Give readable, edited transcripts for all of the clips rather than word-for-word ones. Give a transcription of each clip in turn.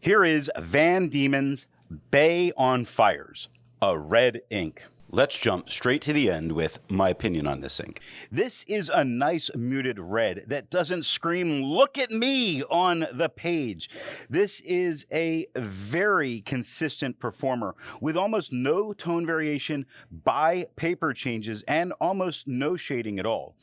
Here is Van Dieman's Bay on Fires, a red ink. Let's jump straight to the end with my opinion on this ink. This is a nice muted red that doesn't scream, "Look at me," on the page. This is a very consistent performer with almost no tone variation by paper changes and almost no shading at all.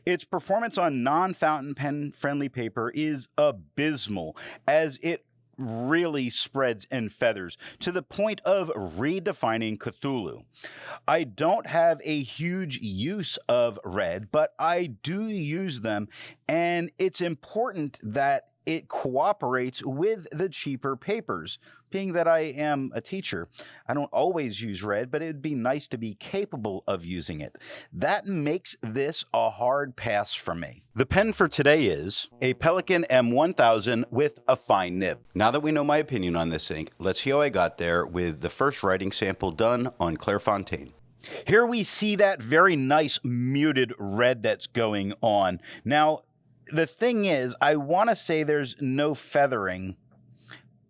Its performance on non-fountain pen friendly paper is abysmal, as it really spreads and feathers to the point of redefining Cthulhu. I don't have a huge use of red, but I do use them, and it's important that it cooperates with the cheaper papers. Being that I am a teacher, I don't always use red, but it'd be nice to be capable of using it. That makes this a hard pass for me. The pen for today is a Pelikan M1000 with a fine nib. Now that we know my opinion on this ink, let's see how I got there with the first writing sample done on Clairfontaine. Here we see that very nice muted red that's going on. Now, the thing is, I want to say there's no feathering,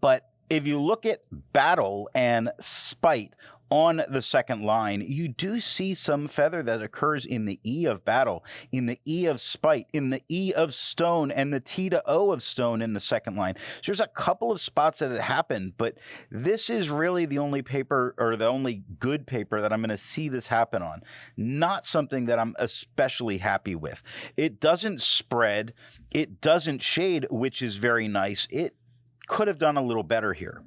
but if you look at Battle and Spite on the second line, you do see some feather that occurs in the E of Battle, in the E of Spite, in the E of Stone, and the T to O of Stone in the second line. So there's a couple of spots that it happened, but this is really the only paper, or the only good paper, that I'm going to see this happen on. Not something that I'm especially happy with. It doesn't spread, it doesn't shade, which is very nice. It could have done a little better here.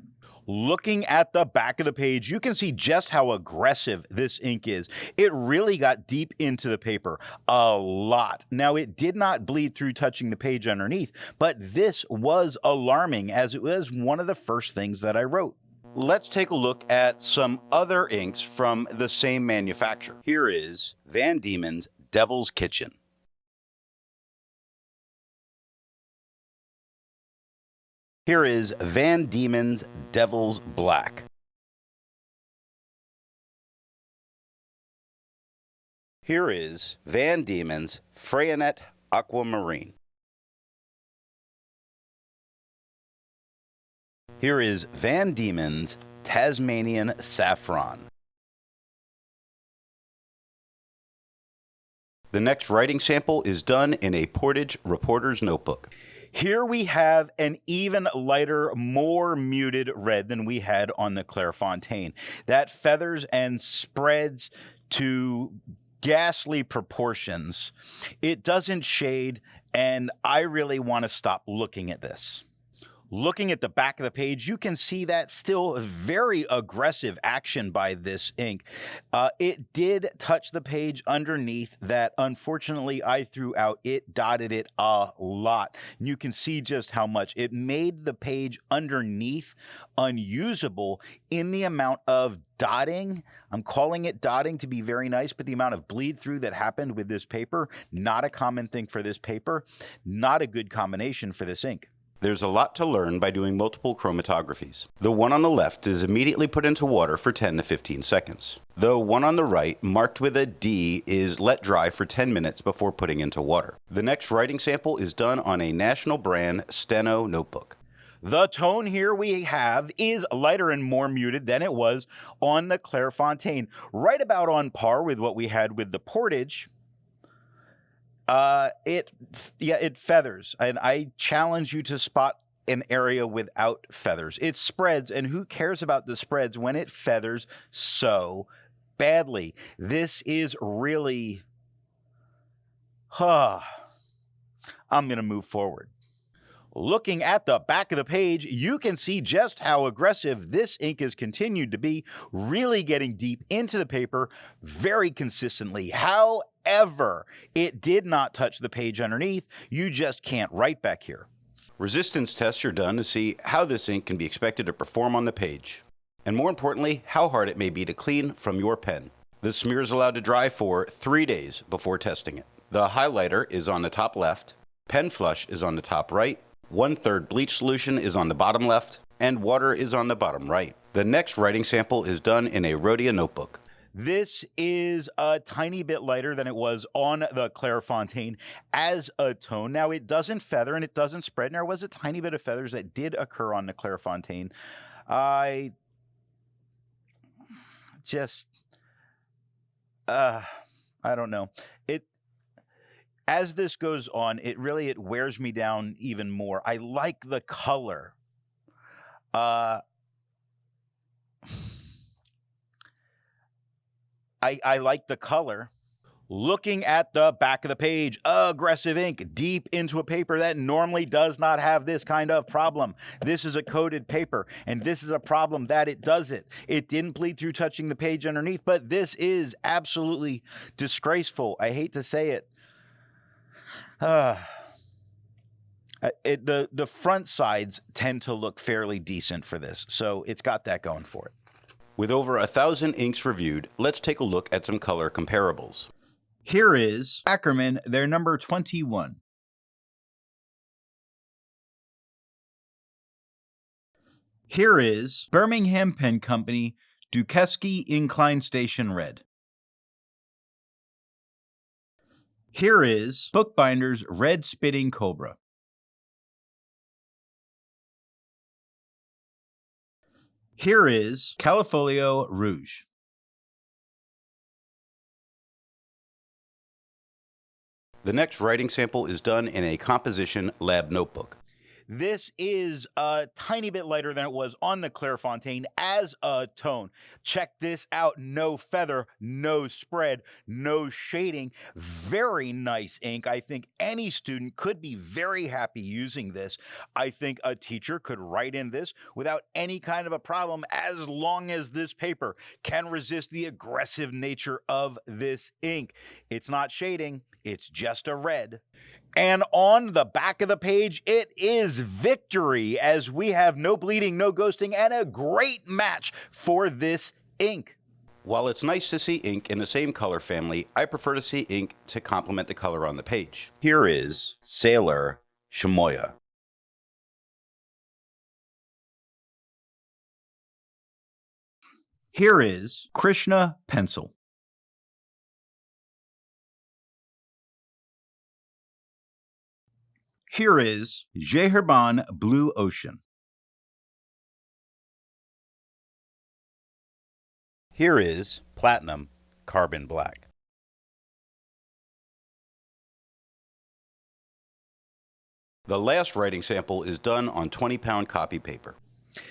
Looking at the back of the page, you can see just how aggressive this ink is. It really got deep into the paper, a lot. Now, it did not bleed through touching the page underneath, but this was alarming, as it was one of the first things that I wrote. Let's take a look at some other inks from the same manufacturer. Here is Van Dieman's Devil's Kitchen. Here is Van Dieman's Devil's Black. Here is Van Dieman's Freyanet Aquamarine. Here is Van Dieman's Tasmanian Saffron. The next writing sample is done in a Portage reporter's notebook. Here we have an even lighter, more muted red than we had on the Clairfontaine. That feathers and spreads to ghastly proportions. It doesn't shade, and I really want to stop looking at this. Looking at the back of the page, you can see that still very aggressive action by this ink. It did touch the page underneath that, unfortunately, I threw out. It dotted it a lot. And you can see just how much. It made the page underneath unusable in the amount of dotting. I'm calling it dotting to be very nice, but the amount of bleed through that happened with this paper, not a common thing for this paper, not a good combination for this ink. There's a lot to learn by doing multiple chromatographies. The one on the left is immediately put into water for 10 to 15 seconds. The one on the right, marked with a D, is let dry for 10 minutes before putting into water. The next writing sample is done on a national brand Steno notebook. The tone here we have is lighter and more muted than it was on the Clairfontaine, right about on par with what we had with the Portage. It feathers, and I challenge you to spot an area without feathers. It spreads, and who cares about the spreads when it feathers so badly? This is really, I'm going to move forward. Looking at the back of the page, you can see just how aggressive this ink has continued to be, really getting deep into the paper very consistently. However, it did not touch the page underneath. You just can't write back here. Resistance tests are done to see how this ink can be expected to perform on the page, and more importantly, how hard it may be to clean from your pen. The smear is allowed to dry for 3 days before testing it. The highlighter is on the top left, pen flush is on the top right, 1/3 bleach solution is on the bottom left, and water is on the bottom right. The next writing sample is done in a Rhodia notebook. This is a tiny bit lighter than it was on the Clairfontaine as a tone. Now, it doesn't feather and it doesn't spread. And there was a tiny bit of feathers that did occur on the Clairfontaine. I just, I don't know. As this goes on, it wears me down even more. I like the color. I like the color. Looking at the back of the page, aggressive ink deep into a paper that normally does not have this kind of problem. This is a coated paper, and this is a problem that it does it. It didn't bleed through touching the page underneath, but this is absolutely disgraceful. I hate to say it. The front sides tend to look fairly decent for this, so it's got that going for it. With over 1,000 inks reviewed, let's take a look at some color comparables. Here is Ackerman, their number 21. Here is Birmingham Pen Company, Dukeski Incline Station Red. Here is Bookbinder's Red Spitting Cobra. Here is Califolio Rouge. The next writing sample is done in a composition lab notebook. This is a tiny bit lighter than it was on the Clairfontaine as a tone. Check this out. No feather, no spread, no shading. Very nice ink. I think any student could be very happy using this. I think a teacher could write in this without any kind of a problem as long as this paper can resist the aggressive nature of this ink. It's not shading. It's just a red. And on the back of the page, it is victory, as we have no bleeding, no ghosting, and a great match for this ink. While it's nice to see ink in the same color family, I prefer to see ink to complement the color on the page. Here is Sailor Shamoya. Here is Krishna Pencil. Here is Jeherban Blue Ocean. Here is Platinum Carbon Black. The last writing sample is done on 20-pound copy paper.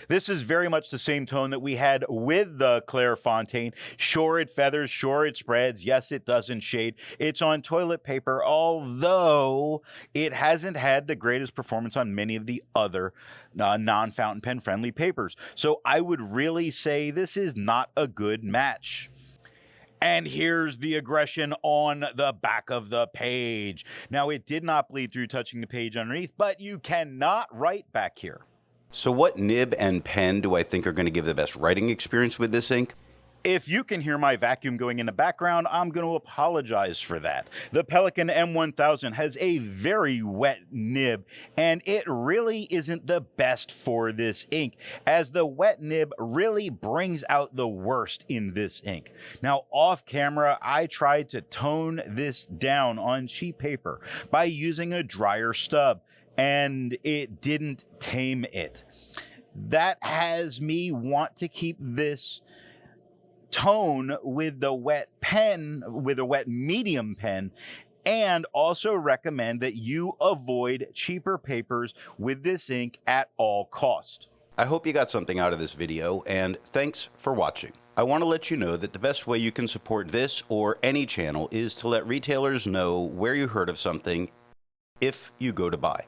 This is very much the same tone that we had with the Clairfontaine. Sure, it feathers, sure, it spreads. Yes, it doesn't shade. It's on toilet paper, although it hasn't had the greatest performance on many of the other non-fountain pen friendly papers. So I would really say this is not a good match. And here's the aggression on the back of the page. Now, it did not bleed through touching the page underneath, but you cannot write back here. So what nib and pen do I think are going to give the best writing experience with this ink? If you can hear my vacuum going in the background, I'm going to apologize for that. The Pelikan M1000 has a very wet nib, and it really isn't the best for this ink, as the wet nib really brings out the worst in this ink. Now, off camera, I tried to tone this down on sheet paper by using a dryer stub, and it didn't tame it. That has me want to keep this tone with the wet pen, with a wet medium pen, and also recommend that you avoid cheaper papers with this ink at all cost. I hope you got something out of this video, and thanks for watching. I want to let you know that the best way you can support this or any channel is to let retailers know where you heard of something if you go to buy.